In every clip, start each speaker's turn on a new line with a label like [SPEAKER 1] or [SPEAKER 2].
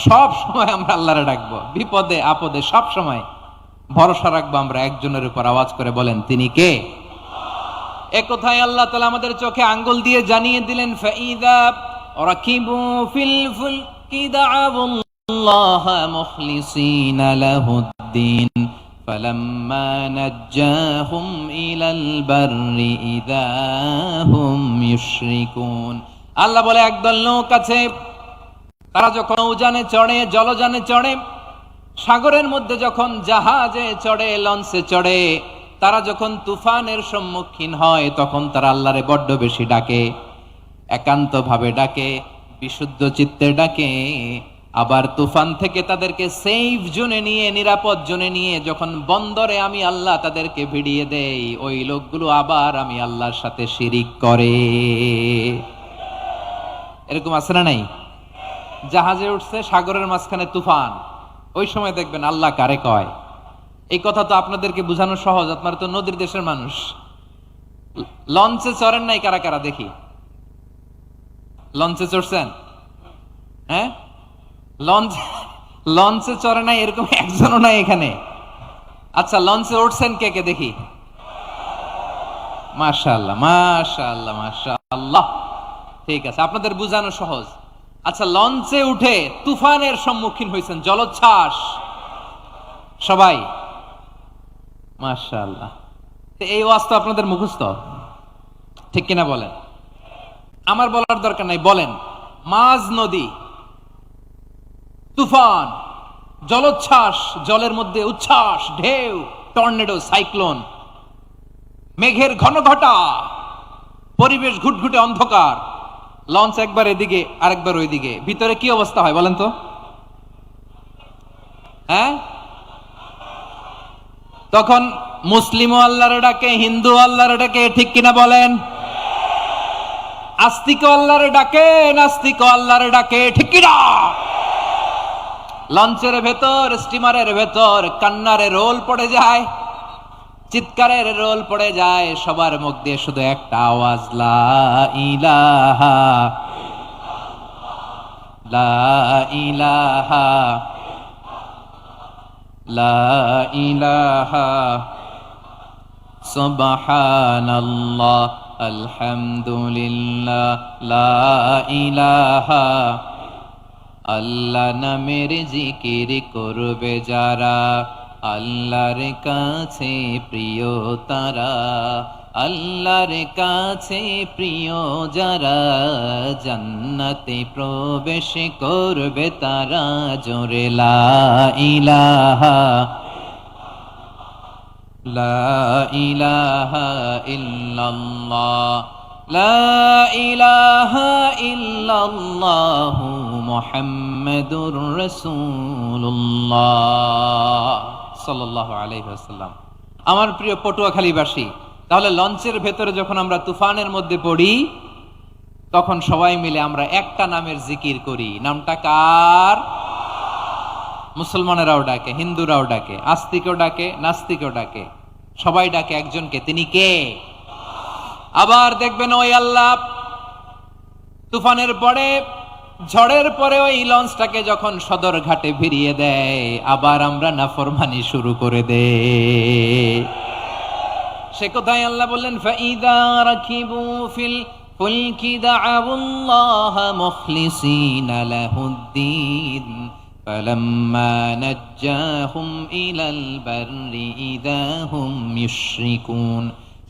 [SPEAKER 1] সব সময় আমরা আল্লাহরে ডাকবো, বিপদে আপদে সব সময় ভরসা রাখবো আমরা একজনের উপর। আওয়াজ করে বলেন, তিনি কে? এ কথায় আল্লাহ তাআলা আমাদের চোখে আঙ্গুল দিয়ে জানিয়ে দিলেন, ফাইদা রাকিবু ফিল ফুলকি দাআউল্লাহ মুখলিসিনা লাহুদ্দিন ফালাম্মা নাজ্জাহুম ইলাল বাররি ইযা হুম ইউশরিকুন। আল্লাহ বলে, একদল লোক আছে, তারা যখন নৌযানে চড়ে, জলযানে চড়ে, সাগরের মধ্যে যখন জাহাজে চড়ে, লঞ্চে চড়ে, তারা যখন তুফানের সম্মুখীন হয় তখন তারা আল্লাহরে বড্ড বেশি ডাকে, একান্ত ভাবে ডাকে, বিশুদ্ধ চিত্তে ডাকে। আবার তুফান থেকে তাদেরকে সেফ জোনে নিয়ে, নিরাপদ জোনে নিয়ে যখন বন্দরে আমি আল্লাহ তাদেরকে ভিড়িয়ে দেই, ওই লোকগুলো আবার আমি আল্লাহর সাথে শিরিক করে। এরকম আছে না নাই? জাহাজে উঠছে, সাগরের মাঝখানে তুফান, ওই সময় দেখবেন আল্লাহ কারে কয়। এই কথা তো আপনাদেরকে বোঝানো সহজ, আপনারা তো নদীর দেশের মানুষ। লঞ্চে চড়েন নাই কারা কারা দেখি? লঞ্চে চড়ছেন? হ্যাঁ, লঞ্চে চড়ে নাই এরকম একজনও নাই এখানে। আচ্ছা, লঞ্চে উঠছেন কে কে দেখি? মাশাআল্লাহ, মাশাআল্লাহ, মাশাআল্লাহ। ঠিক আছে, আপনাদের বোঝানো সহজ। আচ্ছা, লঞ্চে উঠে তুফানের সম্মুখীন হয়েছেন, জলোচ্ছ্বাস, সবাই? মাশাআল্লাহ। এই ওয়াজ তো আপনাদের মুখস্থ, ঠিক কিনা বলেন? আমার বলার দরকার নাই, বলেন। মাঝ নদী, তুফান, জলোচ্ছ্বাস, জলের মধ্যে উচ্ছ্বাস, ঢেউ, টর্নেডো, সাইক্লোন, মেঘের ঘনঘটা, পরিবেশ ঘুটঘুটে অন্ধকার, লঞ্চ একবার এদিকে আরেকবার ওইদিকে, ভিতরে কি অবস্থা হয় বলেন তো? হ্যাঁ, তখন মুসলিমও আল্লাহরে ডাকে, হিন্দু আল্লাহরে ডাকে, ঠিক কিনা বলেন? আস্তিক আল্লাহরে ডাকে, নাস্তিক আল্লাহরে ডাকে, ঠিক কিনা? লঞ্চের ভেতর, স্টিমারের ভেতর কান্নারে রোল পড়ে যায়, চিৎকারের রোল পড়ে যায়, সবার মুখ দিয়ে শুধু একটা আওয়াজ, লা ইলাহা, লা ইলাহা, লা ইলাহা, সুবহানাল্লাহ, আলহামদুলিল্লাহ, লা ইলাহা। আল্লাহ নামের জিকির করবে যারা, আল্লাহর কাছে প্রিয় তারা, আল্লাহর কাছে প্রিয় যারা, জান্নাতে প্রবেশ করবে তারা, জোরে লা ইলাহা, লা ইলাহা ইল্লাল্লাহ, লা ইলাহা ইল্লাল্লাহু মুহাম্মাদুর রাসূলুল্লাহ সাল্লাল্লাহু আলাইহি ওয়াসাল্লাম। আমার প্রিয় পটুয়াখালীবাসী, তাহলে লঞ্চের ভেতরে যখন আমরা তুফানের মধ্যে পড়ি, তখন সবাই মিলে আমরা একটা নামের জিকির করি। নামটা কার? মুসলমানেরাও ডাকে, হিন্দুরাও ডাকে, আস্তিকও ডাকে, নাস্তিকও ডাকে, সবাই ডাকে একজনকে, তিনি কে? আবার দেখবেন ওই আল্লাহ তুফানের পরে, ঝড়ের পরে ওই লঞ্চটাকে যখন সদর ঘাটে ভিড়িয়ে দেয়, আবার আমরা নাফরমানি শুরু করে দেই। সে কথাই আল্লাহ বললেন, ফাইদা রাকিবু ফিল ফুলকি দাআউল্লাহ মুখলিসিনা লাহুদ্দিন ফালাম্মা নাজ্জাহুম ইলাল বাররি ইযা হুম ইউশরিকুন।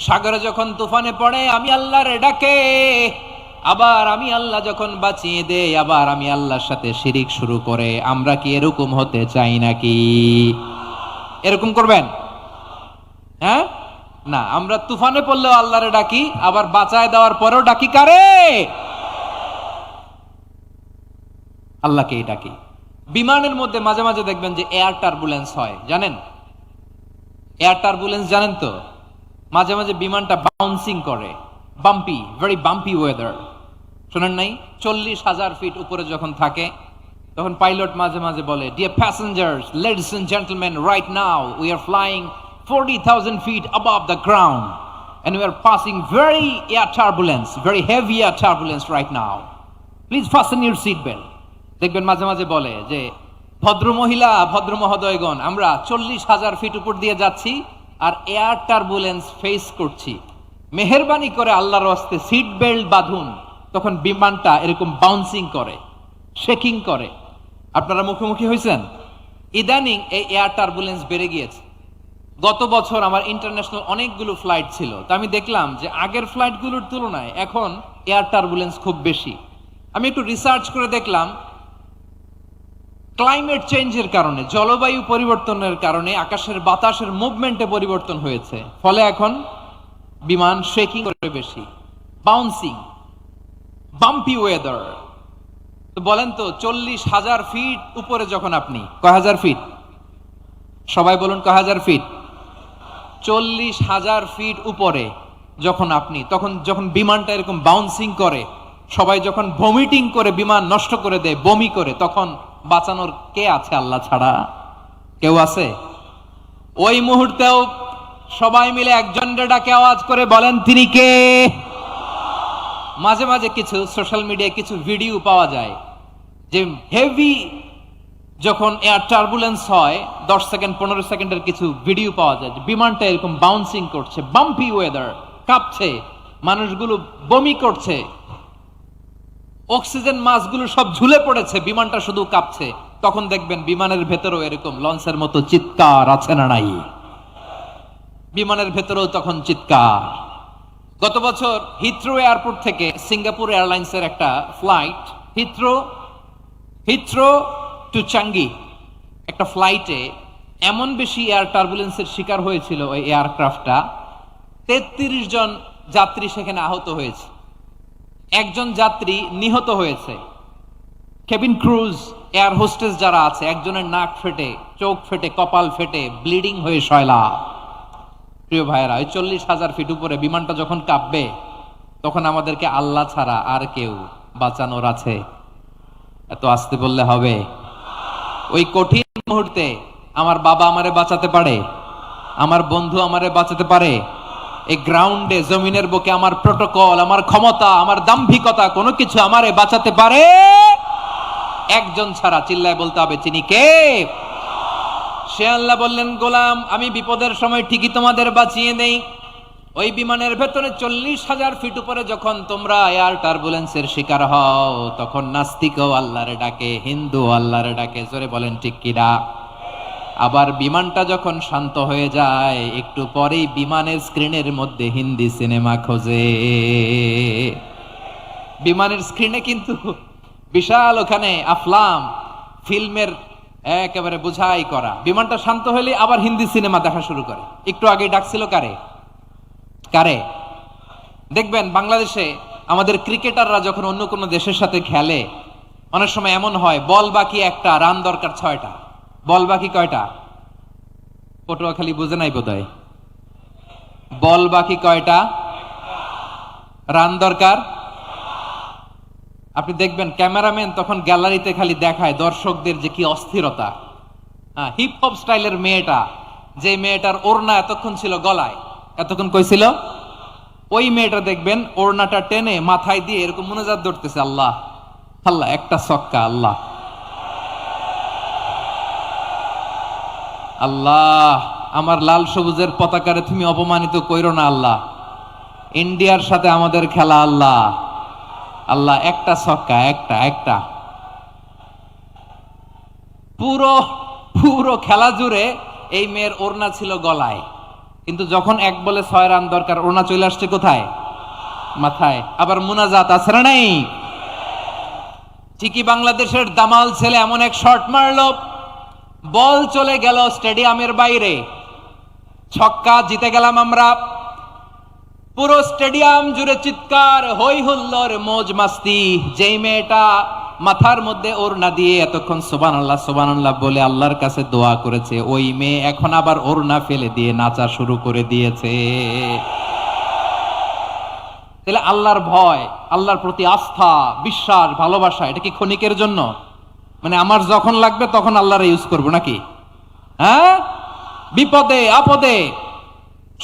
[SPEAKER 1] সাগরে যখন তুফানে পড়ে আমি আল্লাহরে ডাকে, আবার আমি আল্লাহ যখন বাঁচিয়ে দেই, আবার আমি আল্লাহর সাথে শিরিক শুরু করে। আমরা কি এরকম হতে চাই নাকি? এরকম করবেন? হ্যাঁ, না, আমরা তুফানে পড়লেও আল্লাহরে ডাকি, আবার বাঁচায় দেওয়ার পরেও ডাকি কারে? আল্লাহকেই ডাকি। বিমানের মধ্যে মাঝে মাঝে দেখবেন যে এয়ার টার্বুলেন্স হয়, জানেন? এয়ার টার্বুলেন্স জানেন তো? মাঝে মাঝে বিমানটা বাউন্সিং করে, বাম্পি, ভেরি বাম্পি ওয়েদার। শোনেন নাই? 40,000 ফিট উপরে যখন থাকে, তখন পাইলট মাঝে মাঝে বলে, dear passengers, ladies and gentleman, right now we are flying 40,000 feet above the ground and we are passing very air turbulence, very heavy air turbulence right now. Please fasten your seat belt. দেখবেন মাঝে মাঝে বলে যে ভদ্র মহিলা ভদ্র মহোদয়গণ, আমরা 40,000 ফিট উপর দিয়ে যাচ্ছি আর এয়ার টার্বুলেন্স ফেস করছি, মেহেরবানি করে আল্লাহর ওয়াস্তে সিট বেল্ট বাঁধুন। তখন বিমানটা এরকম বাউন্সিং করে, শেকিং করে। আপনারা মুখোমুখি হয়েছেন? ইদানিং এই এয়ার টার্বুলেন্স বেড়ে গিয়েছে। গত বছর আমার ইন্টারন্যাশনাল অনেকগুলো ফ্লাইট ছিল, তো আমি দেখলাম যে আগের ফ্লাইটগুলোর তুলনায় এখন এয়ার টার্বুলেন্স খুব বেশি। আমি একটু রিসার্চ করে দেখলাম ক্লাইমেট চেঞ্জের কারণে, জলবায়ু পরিবর্তনের কারণে আকাশের বাতাসের মুভমেন্টে পরিবর্তন হয়েছে, ফলে এখন বিমান শেকিং করে বেশি, বাউন্সিং, বাম্পি ওয়েদার। তো বলেন তো 40,000 ফিট উপরে যখন আপনি, কয় হাজার ফিট, সবাই বলুন কয় হাজার ফিট, 40,000 ফিট উপরে যখন আপনি, তখন যখন বিমানটা এরকম বাউন্সিং করে, সবাই যখন ভমিটিং করে বিমান নষ্ট করে দেয়, বমি করে, তখন বাঁচানোর কে আছে আল্লাহ ছাড়া? কেউ আছে? ওই মুহূর্তেও সবাই মিলে একজনের ডাকে আওয়াজ করে বলেন তিনি কে? মাঝে মাঝে কিছু সোশ্যাল মিডিয়ায় কিছু ভিডিও পাওয়া যায় যে হেভি যখন এয়ার টার্বুলেন্স হয়, 10 সেকেন্ড 15 সেকেন্ডের কিছু ভিডিও পাওয়া যায় যে বিমানটা এরকম বাউন্সিং করছে, বাম্পি ওয়েদার, কাঁপছে, মানুষগুলো বমি করছে, অক্সিজেন মাসগুলো সব ঝুলে পড়েছে, বিমানটা শুধু কাঁপছে। তখন দেখবেন বিমানের ভেতরেও এরকম লঞ্চের মতো চিৎকার আছে না নাই? বিমানের ভেতরেও তখন চিৎকার। গত বছর হিথ্রো এয়ারপোর্ট থেকে সিঙ্গাপুর এয়ারলাইন্সের একটা ফ্লাইট, হিথ্রো টু চাঙ্গি, একটা ফ্লাইটে এমন বেশি এয়ার টার্বুলেন্সের শিকার হয়েছিল ওই এয়ারক্রাফটটা, 33 জন যাত্রী সেখানে আহত হয়েছে, একজন যাত্রী নিহত হয়েছে। কেবিন ক্রুজ, এয়ার হোস্টেস যারা আছে, একজনের নাক ফেটে, চোখ ফেটে, কপাল ফেটে, ব্লিডিং হয়ে শয়লা। প্রিয় ভাইয়েরা, ওই 40,000 ফিট উপরে বিমানটা যখন কাঁপবে, তখন আমাদেরকে আল্লাহ ছাড়া আর কেউ বাঁচানোর আছে? এত আসতে বললে হবে? ওই কঠিন মুহূর্তে আমার বাবা আমারে বাঁচাতে পারে, আমার বন্ধু আমারে বাঁচাতে পারে। এই গ্রাউন্ডে, জমিনের বুকে আমার প্রোটোকল, আমার ক্ষমতা, আমার দাম্ভিকতা কোনো কিছু আমারে বাঁচাতে পারে? একজন ছাড়া, চিল্লায় বলতে হবে তিনি কে? সে আল্লাহ বললেন, গোলাম আমি বিপদের সময় ঠিকই তোমাদের বাঁচিয়ে দেই। ওই বিমানের ভেতরে 40,000 ফিট উপরে যখন তোমরা এয়ার টার্বুলেন্সের শিকার হও, তখন নাস্তিকও আল্লাহরে ডাকে, হিন্দু আল্লাহরে ডাকে, জোরে বলেন ঠিক কিনা? আবার বিমানটা যখন শান্ত হয়ে যায়, একটু পরেই বিমানের স্ক্রিনের মধ্যে হিন্দি সিনেমা খোঁজে। বিমানের স্ক্রিনে কিন্তু বিশাল ওখানে আফলাম ফিল্মের একেবারে বুঝাই করা। বিমানটা শান্ত হলে আবার হিন্দি সিনেমা দেখা শুরু করে। একটু আগে ডাকছিল কারে? দেখবেন বাংলাদেশে আমাদের ক্রিকেটাররা যখন অন্য কোনো দেশের সাথে খেলে, অনেক সময় এমন হয় বল বাকি একটা, রান দরকার 6টা। বল বাকি কয়টা? পটুয়াখালী বুঝে নাই বোধহয়। বল বাকি কয়টা, রান দরকার। আপনি দেখবেন ক্যামেরাম্যান তখন গ্যালারিতে খালি দেখায় দর্শকদের যে কি অস্থিরতা। হিপ হপ স্টাইলের মেয়েটা, যে মেয়েটার ওড়না এতক্ষণ ছিল গলায়, এতক্ষণ কই ছিল, ওই মেয়েটা দেখবেন ওড়নাটা টেনে মাথায় দিয়ে এরকম মুনাজাত ধরতেছে, আল্লাহ আল্লাহ, একটা ছক্কা, আল্লাহ আল্লাহ, আমার লাল সবুজের পতাকারে তুমি অপমানিত কইরো না আল্লাহ, ইন্ডিয়ার সাথে আমাদের খেলা, আল্লাহ আল্লাহ, একটা ছক্কা, একটা। পুরো খেলা জুড়ে এই মেয়ের ওড়না ছিল গলায়, কিন্তু যখন এক বলে 6 রান দরকার, ওড়না চলে আসছে কোথায়? মাথায়। আবার মুনাজাত আছে না নাই? ঠিকই বাংলাদেশের দামাল ছেলে এমন এক শট মারলো, বল চলে গেল স্টেডিয়ামের বাইরে, ছক্কা, জিতে গেলাম আমরা। পুরো স্টেডিয়াম জুড়ে চিৎকার, হই হুল্লোড়, মৌজ মাস্তি। যেই মেয়েটা মাথার মধ্যে ওড়না দিয়ে এতক্ষণ সুবহানাল্লাহ সুবহানাল্লাহ বলে আল্লাহর কাছে দোয়া করেছে, ওই মেয়ে এখন আবার ওড়না ফেলে দিয়ে নাচা শুরু করে দিয়েছে। তাহলে আল্লাহর ভয়, আল্লাহর প্রতি আস্থা, বিশ্বাস, ভালোবাসা, এটা কি ক্ষণিকের জন্য? মানে আমার যখন লাগবে তখন আল্লাহর ইউজ করবো নাকি? হ্যাঁ, বিপদে আপদে,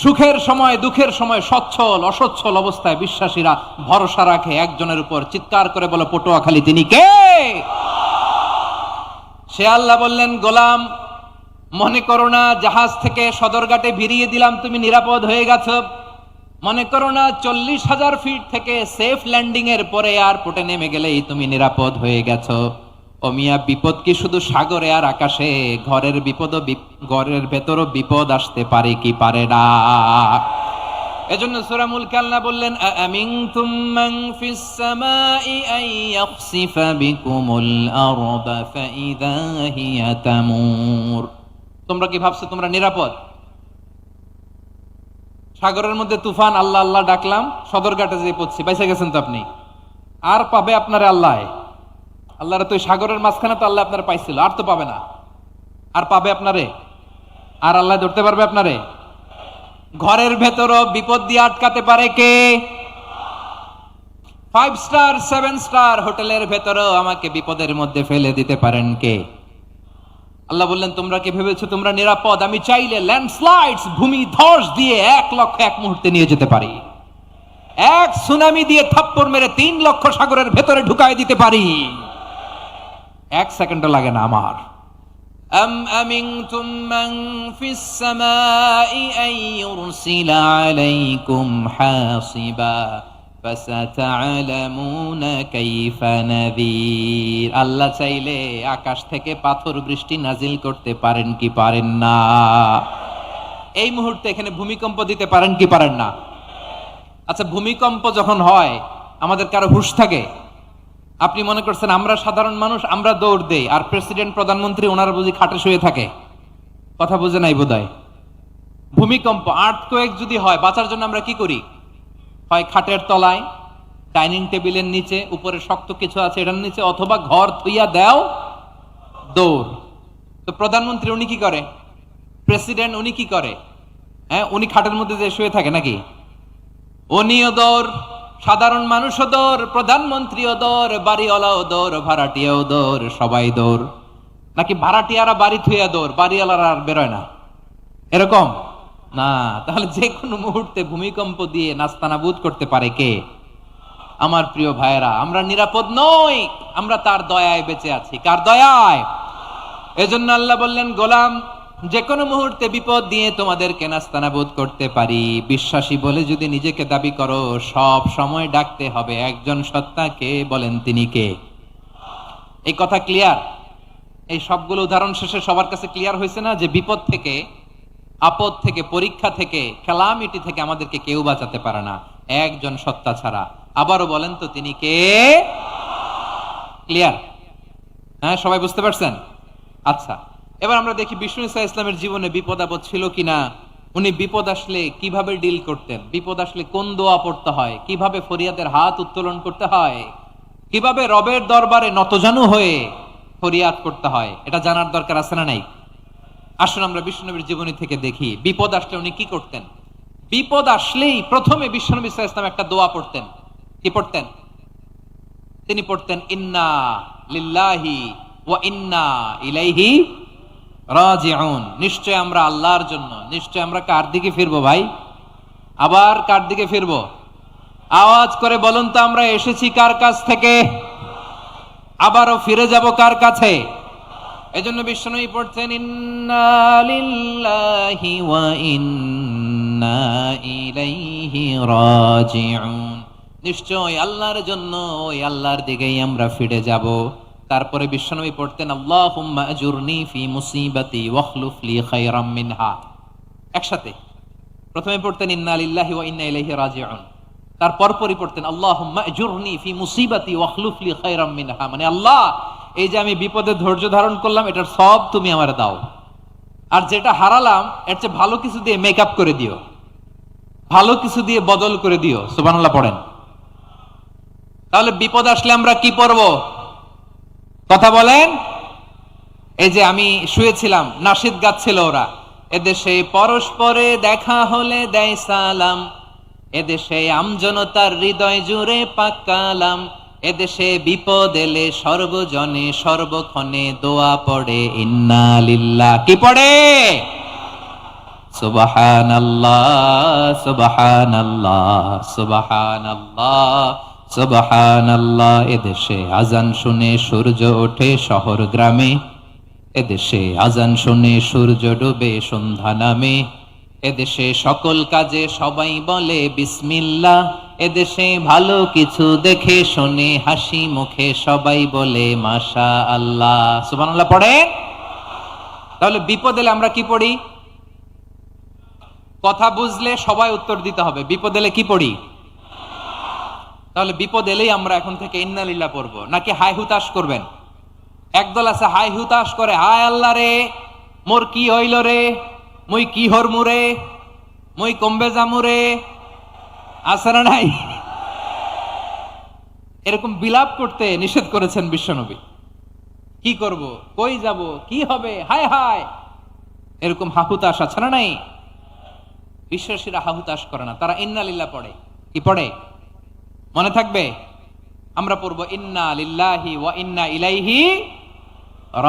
[SPEAKER 1] সুখের সময় দুঃখের সময়, সচ্ছল অসচ্ছল অবস্থায় বিশ্বাসীরা ভরসা রাখে একজনের উপর। চিৎকার করে বলে পটুয়াখালী তিনি কে? সে আল্লাহ বললেন, গোলাম মনে করো না জাহাজ থেকে সদরঘাটে ভিড়িয়ে দিলাম তুমি নিরাপদ হয়ে গেছো, মনে করো না 40,000 ফিট থেকে সেফ ল্যান্ডিং এর পরে এয়ারপোর্টে নেমে গেলেই তুমি নিরাপদ হয়ে গেছো। ও মিয়া, বিপদ কি শুধু সাগরে আর আকাশে? ঘরের ভেতরও বিপদ আসতে পারে কি পারে না? এজন্য সূরা মুলকে আল্লাহ বললেন, আমিনতুম মান ফিস সামাই আন ইয়াখসিফা বিকুমুল আরদা ফাইদা হিয়া তামুর। তোমরা কি ভাবছো তোমরা নিরাপদ? সাগরের মধ্যে তুফান, আল্লাহ আল্লাহ ডাকলাম, সদরঘাটে যেয়ে পড়ছি, বাইসা গেছেন তো আপনি। আর পাবে আপনারে আল্লাহ? আল্লাহরে তো সাগরের মাঝখানে তো আল্লাহ আপনারা পাইছিল, আর তো পাবে না। আর পাবে আপনারে? আর আল্লাহ ধরতে পারবে আপনারে? ঘরের ভেতরও বিপদ দিয়ে আটকাতে পারে কে? 5 স্টার 7 স্টার হোটেলের ভেতরও আমাকে বিপদের মধ্যে ফেলে দিতে পারেন কে? আল্লাহ বললেন, তোমরা কি ভেবেছো তোমরা নিরাপদ? আমি চাইলে ল্যান্ডস্লাইডস, ভূমি ধস দিয়ে 1 লক্ষ এক মুহূর্তে নিয়ে যেতে পারি। এক সুনামি দিয়ে থাপ্পড় মেরে 3 লক্ষ সাগরের ভেতরে ঢুকায় দিতে পারি। 1 সেকেন্ডও লাগে না আমার। أم أمنتم من في السماء أن يرسل عليكم حاصبا فستعلمون كيف نذير। আল্লাহ চাইলে আকাশ থেকে পাথর বৃষ্টি নাজিল করতে পারেন কি পারেন না? এই মুহূর্তে এখানে ভূমিকম্প দিতে পারেন কি পারেন না? আচ্ছা, ভূমিকম্প যখন হয় আমাদের কারো হুঁশ থাকে? আপনি মনে করছেন আমরা সাধারণ মানুষ, আমরা দৌড় দেই, আর প্রেসিডেন্ট প্রধানমন্ত্রী ওনারা বুঝি খাটে শুয়ে থাকে? কথা বুঝে নাই বোধহয়। ভূমিকম্প, আর্থকোয়েক যদি হয়, বাঁচার জন্য আমরা কি করি? হয় খাটের তলায়, ডাইনিং টেবিলের নিচে, উপরে শক্ত কিছু আছে এটার নিচে, অথবা ঘর থুইয়া দেও দৌড়। তো প্রধানমন্ত্রী উনি কি করে? প্রেসিডেন্ট উনি কি করে? হ্যাঁ, উনি খাটের মধ্যে যে শুয়ে থাকে নাকি? উনিও দৌড়, সাধারণ মানুষও দৌড়, প্রধানমন্ত্রীও দৌড়, বাড়িওয়ালাও দৌড়, ভাড়াটিয়াও দৌড়, সবাই দৌড়। নাকি ভাড়াটিয়ারা বাড়ি থুইয়া দৌড়, বাড়িওয়ালারা আর বেরোয় না? এরকম না। তাহলে যে কোনো মুহূর্তে ভূমিকম্প দিয়ে নাস্তানাবুদ করতে পারে কে? আমার প্রিয় ভাইয়েরা, আমরা নিরাপদ নই, আমরা তার দয়ায় বেঁচে আছি। কার দয়ায়? এজন্য আল্লাহ বললেন, গোলাম যে কোনো মুহূর্তে বিপদ দিয়ে তোমাদেরকে নাস্তানাবুদ করতে পারি। বিশ্বাসী বলে যদি নিজেকে দাবি করো, সব সময় ডাকতে হবে একজন সত্তাকে। বলেন তিনি কে? এই কথা ক্লিয়ার? এই সবগুলো উদাহরণ শেষে সবার কাছে ক্লিয়ার হয়েছে না যে বিপদ থেকে, আপদ থেকে, পরীক্ষা থেকে, ক্যালামিটি থেকে আমাদেরকে কেউ বাঁচাতে পারে না একজন সত্তা ছাড়া। আবারও বলেন তো তিনি কে? ক্লিয়ার? হ্যাঁ, সবাই বুঝতে পারছেন? আচ্ছা, এবার আমরা দেখি বিষ্ণু ঈসা ইসলামের জীবনে বিপদ আপদ ছিল কিনা। উনি বিপদ আসলে কিভাবে ডিল করতেন, বিপদ আসলে কোন দোয়া পড়তে হয়, কিভাবে ফরিয়াদের হাত উত্তোলন করতে হয়, কিভাবে রবের দরবারে নতজানু হয়ে ফরিয়াদ করতে হয়, এটা জানার দরকার আছে না নাই? আসুন আমরা বিষ্ণুনবীর জীবনী থেকে দেখি বিপদ আসলে উনি কি করতেন। বিপদ আসলেই প্রথমে বিষ্ণু ঈসা ইসলাম একটা দোয়া পড়তেন। কি পড়তেন? তিনি পড়তেন, ইন্না লিল্লাহি ওয়া ইন্না ইলাইহি রাজিউন। নিশ্চয় আমরা আল্লাহর জন্য, নিশ্চয় আমরা কার দিকে ফিরবো ভাই? আবার কার দিকে ফিরবো? আওয়াজ করে বলুন তো, আমরা এসেছি কার কাছ থেকে, আবারও ফিরে যাব কার কাছে? এজন্য বিষ্ণুই পড়ছেন, ইন্না লিল্লাহি ওয়া ইন্না ইলাইহি রাজিউন। নিশ্চয় আল্লাহর জন্য, ওই আল্লাহর দিকেই আমরা ফিরে যাব। তারপরে বিশ্বনবী পড়তেন, আল্লাহুম্মা আজুরনি ফি মুসিবাতি ওয়াখলুফ লি খায়রাম মিনহা। একসাথে প্রথমে পড়তেন ইন্না লিল্লাহি ওয়া ইন্না ইলাইহি রাজিউন, তারপর পরই পড়তেন আল্লাহুম্মা আজুরনি ফি মুসিবাতি ওয়াখলুফ লি খায়রাম মিনহা। মানে আল্লাহ, এই যে আমি বিপদে ধৈর্য ধারণ করলাম, এটার সব তুমি আমারে দাও, আর যেটা হারালাম এর চেয়ে ভালো কিছু দিয়ে মেকআপ করে দিও, ভালো কিছু দিয়ে বদল করে দিও। সুবহানাল্লাহ পড়েন। তাহলে বিপদ আসলে আমরা কি পড়ব? কথা বলেন। এই যে আমি শুয়েছিলাম, নাশিদ গাচ্ছিল ওরা, এদেশে পরস্পরে দেখা হলে দেয় সালাম, এদেশে আমজনতার হৃদয় জুড়ে পাকালাম, এদেশে বিপদ এলে সর্বজনে সর্বক্ষণে দোয়া পড়ে ইন্না লিল্লাহ। কি পড়ে? সুবহানাল্লাহ সুবহানাল্লাহ সুবহানাল্লাহ সুবহানাল্লাহ। এদেশে আজান শুনে সূর্য ওঠে শহর গ্রামে, এদেশে আজান শুনে সূর্য ডুবে সন্ধ্যা নামে, এদেশে সকল কাজে সবাই বলে বিসমিল্লাহ, এদেশে ভালো কিছু দেখে শুনে হাসি মুখে সবাই বলে মাশা আল্লাহ। সুবহানাল্লাহ পড়ে। তাহলে বিপদ এলে আমরা কি পড়ি? কথা বুঝলে সবাই উত্তর দিতে হবে। বিপদ এলে কি পড়ি? তাহলে বিপদ এলেই আমরা এখন থেকে ইন্না লিল্লাহ পড়বো, নাকি হাই হুতাশ করবেন? একদল আছে হাই হুতাশ করে, হায় আল্লাহ রে মোর কি হইল রে, মুই কি হরমু রে, মুই কমবে জামু রে, আছে না নাই? এরকম বিলাপ করতে নিষেধ করেছেন বিশ্বনবী। কি করব, কই যাব, কি হবে, হায় হায়, এরকম হাহুতাশ আছে না নাই? বিশ্বাসীরা হাহুতাশ করে না, তারা ইন্না লিল্লাহ পড়ে। কি পড়ে মনে থাকবে? আমরা পড়বো ইন্না লিল্লাহি ওয়া ইন্না ইলাইহি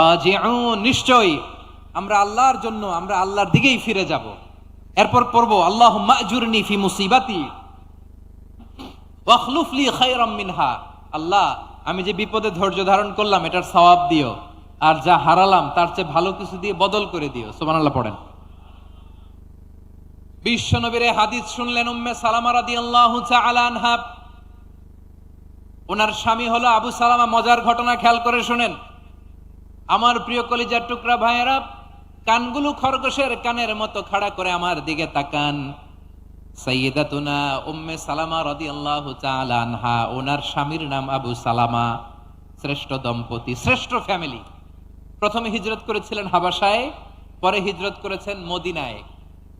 [SPEAKER 1] রাজিউন। নিশ্চয়ই আমরা আল্লাহর জন্য, আমরা আল্লাহর দিকেই ফিরে যাব। এরপর পড়বো আল্লাহুম্মা আজুরনি ফি মুসিবাতি ওয়াখলুফ লি খায়রাম মিনহা। আল্লাহ, আমি যে বিপদে ধৈর্য ধারণ করলাম এটার সওয়াব দিও, আর যা হারালাম তার চেয়ে ভালো কিছু দিয়ে বদল করে দিও। সুবহানাল্লাহ পড়েন। বিশ্বনবীর হাদিস শুনলেন উম্মে সালামা রাদিয়াল্লাহু তাআলা আনহা। ওনার স্বামী হলো আবু সালামা। মজার ঘটনা খেয়াল করে শুনেন আমার প্রিয় কলিজার টুকরা ভাইয়েরা। কানগুলো খরগোশের কানের মতো খাড়া করে আমার দিকে তাকান। সাইয়্যিদাতুনা উম্মে সালামা রাদিয়াল্লাহু তাআলা আনহা, ওনার স্বামীর নাম আবু সালামা। শ্রেষ্ঠ দম্পতি, শ্রেষ্ঠ ফ্যামিলি। প্রথমে হিজরত করেছিলেন হাবাসায়, পরে হিজরত করেছেন মদিনায়।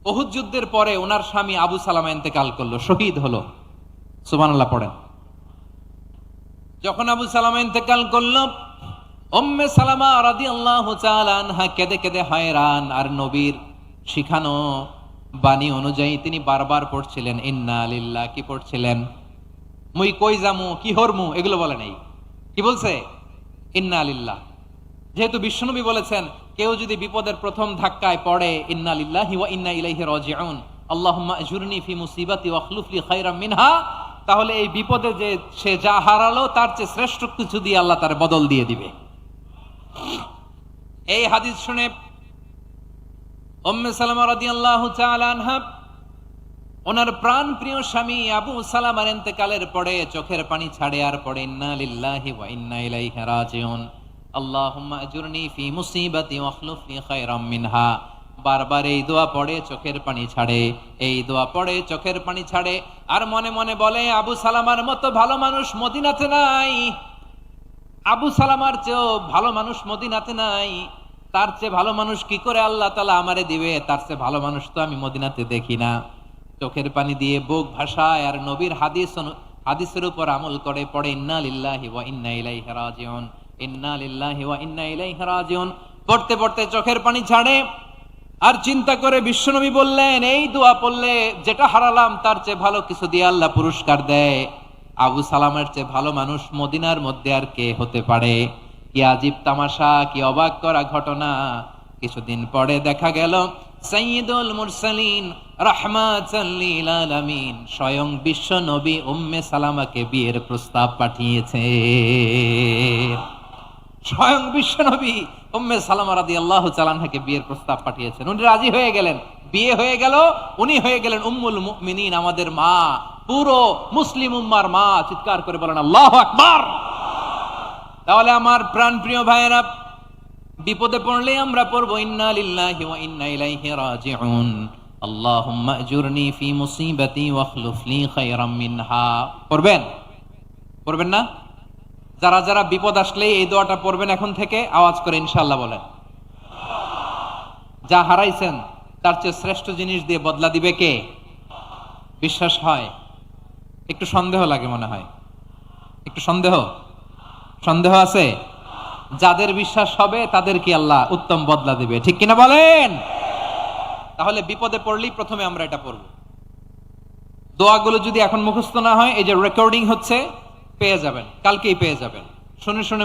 [SPEAKER 1] উহুদ যুদ্ধের পরে ওনার স্বামী আবু সালামা ইন্তেকাল করলো, শহীদ হলো। সুবহানাল্লাহ পড়েন। যখন আবু সালামা ইন্তেকাল করলো, উম্মে সালামা রাদিয়াল্লাহু তাআলা আনহা কেঁদে কেঁদে হয়রান। আর নবীর শিখানো বাণী অনুযায়ী তিনি বারবার পড়ছিলেন ইন্না লিল্লাহ। কি পড়ছিলেন? মুই কই জামু, কি হরমু, এগুলো বলে নাই। কি বলছে? ইন্না লিল্লাহ। যেহেতু বিশ্বনবী বলেছেন কেউ যদি বিপদের প্রথম ধাক্কায় পড়ে ইন্না লিল্লাহি ওয়া ইন্না ইলাইহি রাজিউন, আল্লাহুম্মা আজুরনি ফি মুসিবাতি ওয়াখলুফ লি খায়রাম মিনহা, তাহলে এই বিপদে যে সে যা হারালো তার চেয়ে শ্রেষ্ঠ কিছু দিয়ে আল্লাহ তার বদল দিয়ে দিবে। এই হাদিস শুনে উম্মে সালামা রাদিয়াল্লাহু তাআলা আনহা ওনার প্রাণ প্রিয় স্বামী আবু সালামার ইন্তেকালের পরে চোখের পানি ছাড়ে আর পড়ে ইন্না লিল্লাহি ওয়া ইন্না ইলাইহি রাজিউন, আল্লাহুম্মা আজুরনি ফি মুসিবাতি ওয়াখলুফ লি খায়রাম মিনহা। বারবার এই দোয়া পড়ে চোখের পানি ছাড়ে, এই দোয়া পড়ে চোখের পানি ছাড়ে। আর মনে মনে বলে আবু সালামার মতো ভালো মানুষ মদিনাতে নাই, আবু সালামার চেয়েও ভালো মানুষ মদিনাতে নাই। তার চেয়ে ভালো মানুষ কি করে আল্লাহ তাআলা আমারে দিবে? তার চেয়ে ভালো মানুষ তো আমি মদিনাতে দেখি না। চোখের পানি দিয়ে বুক ভাসায় আর নবীর হাদিসের উপর আমল করে পড়ে ইন্না লিল্লাহি ওয়া ইন্না ইলাইহি রাজিউন, ইন্না লিল্লাহি ওয়া ইন্না ইলাইহি রাজিউন। পড়তে পড়তে চোখের পানি ছাড়ে আর চিন্তা করে বিশ্বনবী বললেন এই দোয়া পড়লে যেটা হারালাম তার চেয়ে ভালো কিছু দিয়ে আল্লাহ পুরস্কার দেয়। আবু সালামের চেয়ে ভালো মানুষ মদিনার মধ্যে আর কে হতে পারে? কি আজীব তামাশা, কি অবাক করা ঘটনা। কিছুদিন পরে দেখা গেল সাইয়্যিদুল মুরসালিন রাহমাতাল লিল আলামিন স্বয়ং বিশ্ব নবী উম্মে সালামাকে বিয়ের প্রস্তাব পাঠিয়েছে। স্বয়ং বিশ্ব নবী উম্মে সালামা রাদিয়াল্লাহু তাআলা আনহাকে বিয়ের প্রস্তাব পাঠিয়েছেন। উনি রাজি হয়ে গেলেন, বিয়ে হয়ে গেল। উনি হয়ে গেলেন উম্মুল মুমিনিন, আমাদের মা, পুরো মুসলিম উম্মার মা। চিৎকার করে বলেন আল্লাহু আকবার। তাহলে আমার প্রাণ প্রিয় ভাইয়েরা, বিপদে পড়লে আমরা পড়বো ইন্না লিল্লাহি ওয়া ইন্না ইলাইহি রাজিউন, আল্লাহুম্মা আজুরনি ফি মুসিবাতি ওয়াখলুফ লি খায়রাম মিনহা। পড়বেন? পড়বেন না? যারা যারা বিপদ আসলে এই দোয়াটা পড়বেন এখন থেকে আওয়াজ করে ইনশাআল্লাহ বলেন। যা হারাইছেন তার চেয়ে শ্রেষ্ঠ জিনিস দিয়ে বদলা দিবে কে? বিশ্বাস হয়? একটু সন্দেহ লাগে মনে হয়, একটু সন্দেহ আছে? যাদের বিশ্বাস হবে তাদের কি আল্লাহ উত্তম বদলা দিবে, ঠিক কিনা বলেন? তাহলে বিপদে পড়লেই প্রথমে আমরা এটা পড়ব। দোয়াগুলো যদি এখন মুখস্থ না হয়, এই যে রেকর্ডিং হচ্ছে, পেয়ে যাবেন, কালকেই পেয়ে যাবেন। শুনে শুনে